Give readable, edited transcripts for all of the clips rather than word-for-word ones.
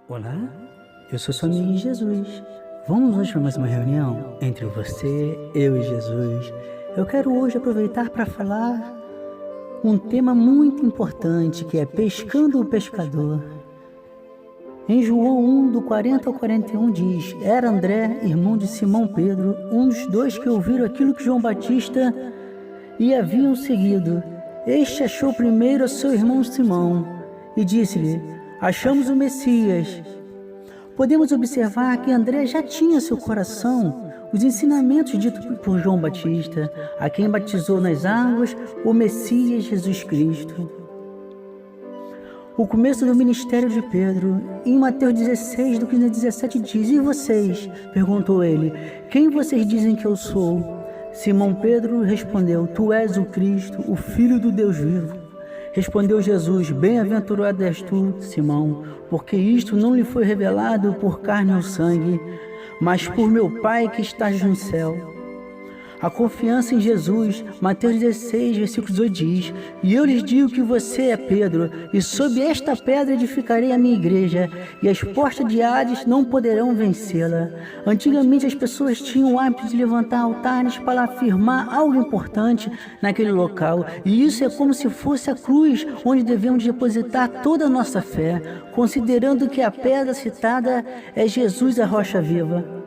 Olá, eu sou seu amigo Jesus. Vamos hoje para mais uma reunião entre você, eu e Jesus. Eu quero hoje aproveitar para falar um tema muito importante que é pescando o pescador. Em João 1, do 40 ao 41 diz: Era André, irmão de Simão Pedro, um dos dois que ouviram aquilo que João Batista e haviam seguido. Este achou primeiro a seu irmão Simão e disse-lhe: Achamos o Messias. Podemos observar que André já tinha em seu coração os ensinamentos ditos por João Batista, a quem batizou nas águas o Messias Jesus Cristo. O começo do ministério de Pedro, em Mateus 16, do 15 a 17 diz: E vocês? Perguntou ele: Quem vocês dizem que eu sou? Simão Pedro respondeu: Tu és o Cristo, o Filho do Deus vivo. Respondeu Jesus: Bem-aventurado és tu, Simão, porque isto não lhe foi revelado por carne ou sangue, mas por meu Pai que estás no céu. A confiança em Jesus, Mateus 16, versículo 18 diz: E eu lhes digo que você é Pedro, e sob esta pedra edificarei a minha igreja, e as portas de Hades não poderão vencê-la. Antigamente as pessoas tinham o hábito de levantar altares para afirmar algo importante naquele local, e isso é como se fosse a cruz onde devemos depositar toda a nossa fé, considerando que a pedra citada é Jesus, a rocha viva.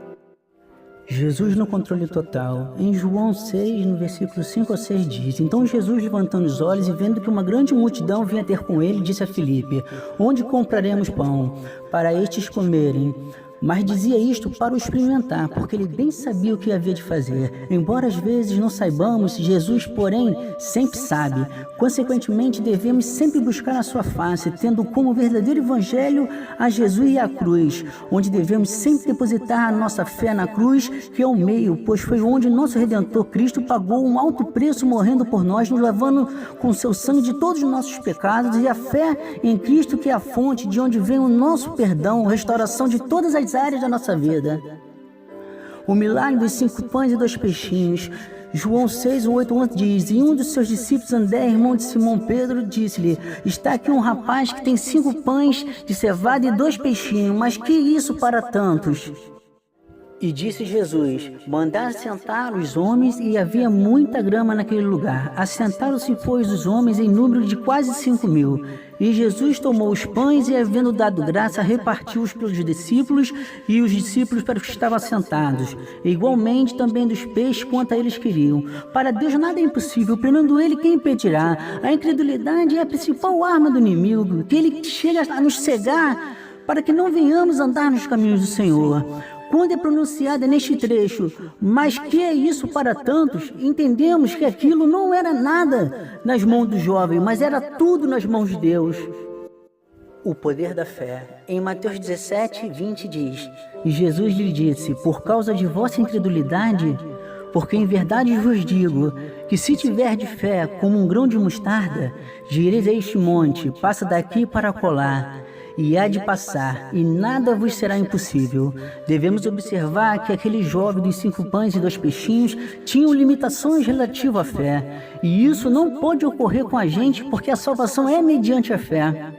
Jesus no controle total. Em João 6, no versículo 5 a 6 diz: Então Jesus, levantando os olhos e vendo que uma grande multidão vinha ter com ele, disse a Filipe: Onde compraremos pão para estes comerem? Mas dizia isto para o experimentar, porque ele bem sabia o que havia de fazer. Embora às vezes não saibamos, Jesus, porém, sempre sabe. Consequentemente, devemos sempre buscar a sua face, tendo como verdadeiro evangelho a Jesus e a cruz, onde devemos sempre depositar a nossa fé na cruz, que é o meio, pois foi onde nosso Redentor Cristo pagou um alto preço morrendo por nós, nos lavando com seu sangue de todos os nossos pecados, e a fé em Cristo, que é a fonte de onde vem o nosso perdão, restauração de todas as áreas da nossa vida. O milagre dos 5 pães e 2 peixinhos. João 6, 8, 11 diz: E um dos seus discípulos, André, irmão de Simão Pedro, disse-lhe: Está aqui um rapaz que tem 5 pães de cevada e 2 peixinhos, mas que isso para tantos? E disse Jesus: Mandar assentar os homens, e havia muita grama naquele lugar. Assentaram-se, pois, os homens em número de quase 5.000. E Jesus tomou os pães e, havendo dado graça, repartiu-os pelos discípulos e os discípulos para os que estavam assentados. E, igualmente também dos peixes quanto a eles queriam. Para Deus nada é impossível, operando ele, quem impedirá? A incredulidade é a principal arma do inimigo, que ele chega a nos cegar para que não venhamos andar nos caminhos do Senhor. Quando é pronunciada neste trecho: Mas que é isso para tantos? Entendemos que aquilo não era nada nas mãos do jovem, mas era tudo nas mãos de Deus. O poder da fé. Em Mateus 17, 20 diz: E Jesus lhe disse: Por causa de vossa incredulidade, porque em verdade vos digo, que se tiverdes fé como um grão de mostarda, direis a este monte: Passa daqui para acolá, e há de passar, e nada vos será impossível. Devemos observar que aquele jovem dos 5 pães e 2 peixinhos tinham limitações relativas à fé, e isso não pode ocorrer com a gente, porque a salvação é mediante a fé.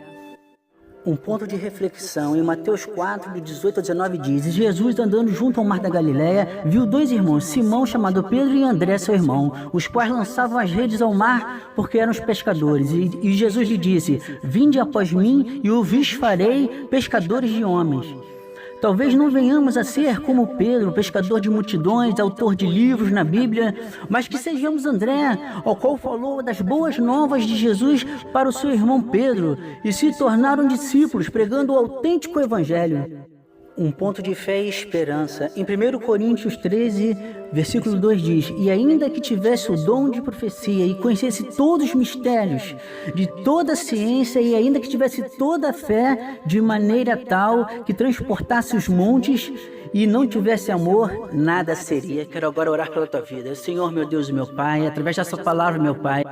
Um ponto de reflexão. Em Mateus 4, do 18 a 19 diz: E Jesus, andando junto ao mar da Galileia, viu 2 irmãos, Simão, chamado Pedro, e André, seu irmão, os quais lançavam as redes ao mar, porque eram os pescadores. E Jesus lhe disse: Vinde após mim, e eu vos farei pescadores de homens. Talvez não venhamos a ser como Pedro, pescador de multidões, autor de livros na Bíblia, mas que sejamos André, ao qual falou das boas novas de Jesus para o seu irmão Pedro, e se tornaram discípulos, pregando o autêntico evangelho. Um ponto de fé e esperança. Em 1 Coríntios 13, versículo 2 diz: E ainda que tivesse o dom de profecia e conhecesse todos os mistérios de toda a ciência, e ainda que tivesse toda a fé de maneira tal que transportasse os montes, e não tivesse amor, nada seria. Quero agora orar pela tua vida. Senhor, meu Deus e meu Pai, através dessa palavra, meu Pai,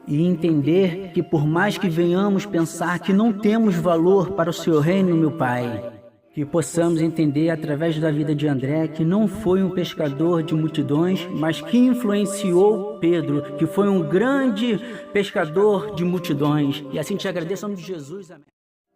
e entender que por mais que venhamos pensar que não temos valor para o Seu reino, meu Pai, que possamos entender através da vida de André que não foi um pescador de multidões, mas que influenciou Pedro, que foi um grande pescador de multidões. E assim te agradeço em nome de Jesus. Amém.